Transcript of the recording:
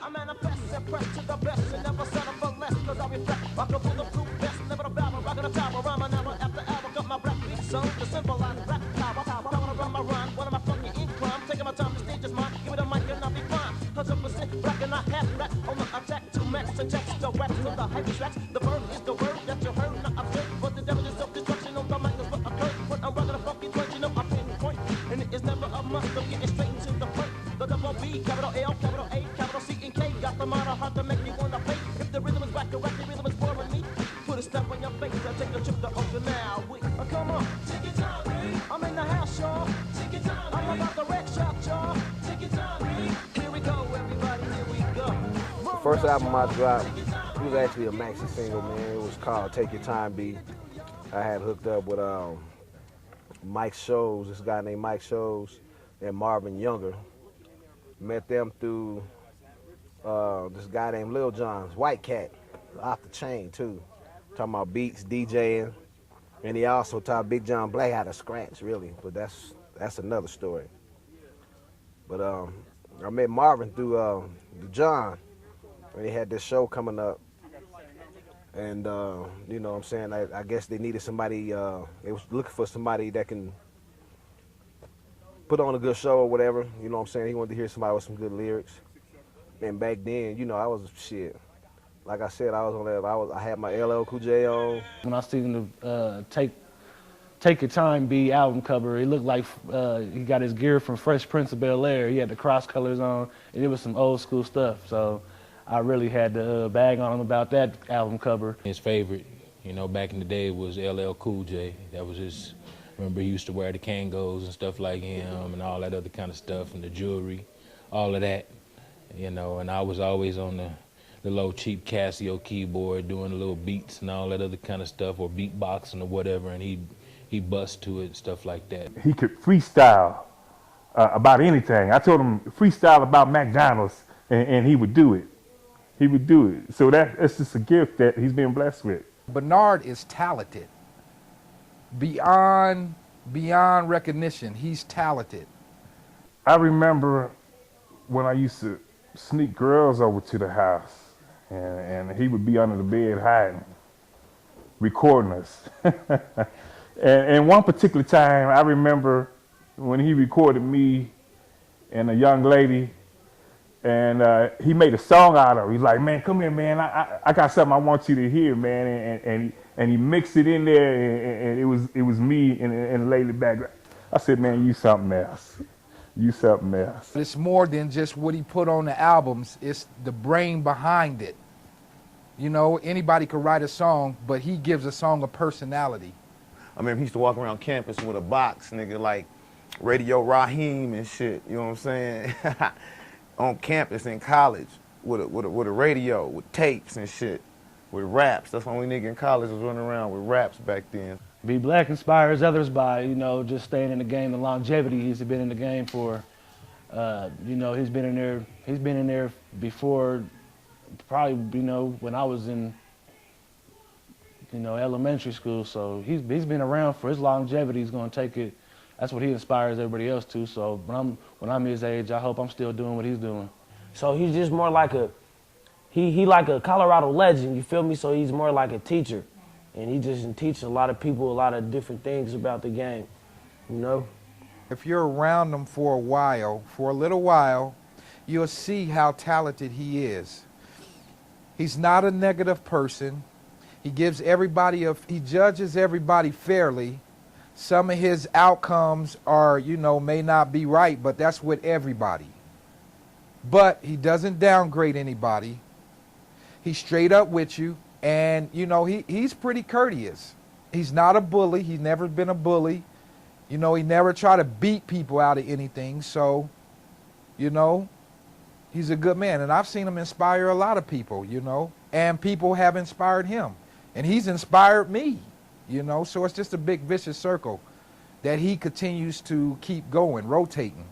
I manifest and press to the best and never settle for less, cause I reflect like a bulletproof vest, never the barrel, rockin' a tower, rhyme an hour after hour, got my black beat song to symbolize black power, power to run my rhyme, one of my funky ink crime, taking my time, the stage is mine, give me the mic and I'll be fine, 100% black and I have black, on the attack to max, and text the wax, so the hype tracks, the verb is the word that you heard, not observed, but the devil is self-destruction on the mic is what occurred, when I'm rockin' a funky joint, you know I pinpoint, and it is never a must, I'm getting straight to the point, the double B, capital L, capital A, capital C, and K, got the mind of heart to make me wanna play, if the rhythm is whack, the rhythm is boring me, put a step on your face, I take a trip to Oakland now, come on, take your time, baby. I'm in the house, y'all, take your time, baby. I'm about the red shop, y'all, take your time, baby. Here we go, everybody, here we go. The first album I dropped, it was actually a maxi single, man. It was called Take Your Time, B. I had hooked up with Mike Shows, this guy named Mike Shows, and Marvin Younger. Met them through this guy named Lil Jon's, White Cat, off the chain too. Talking about beats, DJing, and he also taught Big John Blacc how to scratch, really. But that's another story. But I met Marvin through John, and he had this show coming up, and you know what I'm saying, I guess they needed somebody, they was looking for somebody that can put on a good show or whatever, you know what I'm saying. He wanted to hear somebody with some good lyrics. And back then, you know, I was shit. Like I said, I was on that. I had my LL Cool J on. When I seen the Take Your Time B album cover, it looked like he got his gear from Fresh Prince of Bel-Air. He had the cross colors on, and it was some old school stuff. So I really had to bag on him about that album cover. His favorite, you know, back in the day was LL Cool J. That was his. Remember, he used to wear the Kangos and stuff like him, and all that other kind of stuff, and the jewelry, all of that. You know, and I was always on the low cheap Casio keyboard doing the little beats and all that other kind of stuff, or beatboxing or whatever, and he bust to it, stuff like that. He could freestyle about anything. I told him freestyle about McDonald's, and he would do it. He would do it. So that's just a gift that he's been blessed with. Bernard is talented beyond recognition. He's talented. I remember when I used to sneak girls over to the house, and he would be under the bed hiding, recording us. and one particular time, I remember when he recorded me and a young lady, and he made a song out of it. He's like, man, come here, man, I got something I want you to hear, man, and he mixed it in there, and it was me and a lady background. I said, man, you something else. You something else. It's more than just what he put on the albums. It's the brain behind it. You know, anybody could write a song, but he gives a song a personality. I remember he used to walk around campus with a box, nigga, like Radio Raheem and shit, you know what I'm saying? On campus in college with a radio, with tapes and shit, with raps. That's the only nigga in college was running around with raps back then. B Black inspires others by, you know, just staying in the game, the longevity he's been in the game for. You know, he's been in there before, probably, you know, when I was in, you know, elementary school. So he's been around for his longevity. He's gonna take it. That's what he inspires everybody else to. So when I'm his age, I hope I'm still doing what he's doing. So he's just more like he like a Colorado legend, you feel me? So he's more like a teacher. And he just teaches a lot of people a lot of different things about the game, you know? If you're around him for a little while, you'll see how talented he is. He's not a negative person. He gives everybody he judges everybody fairly. Some of his outcomes are, you know, may not be right, but that's with everybody. But he doesn't downgrade anybody. He's straight up with you. And, you know, he's pretty courteous. He's not a bully. He's never been a bully. You know, he never tried to beat people out of anything. So, you know, he's a good man. And I've seen him inspire a lot of people, you know. And people have inspired him. And he's inspired me, you know. So it's just a big vicious circle that he continues to keep going, rotating.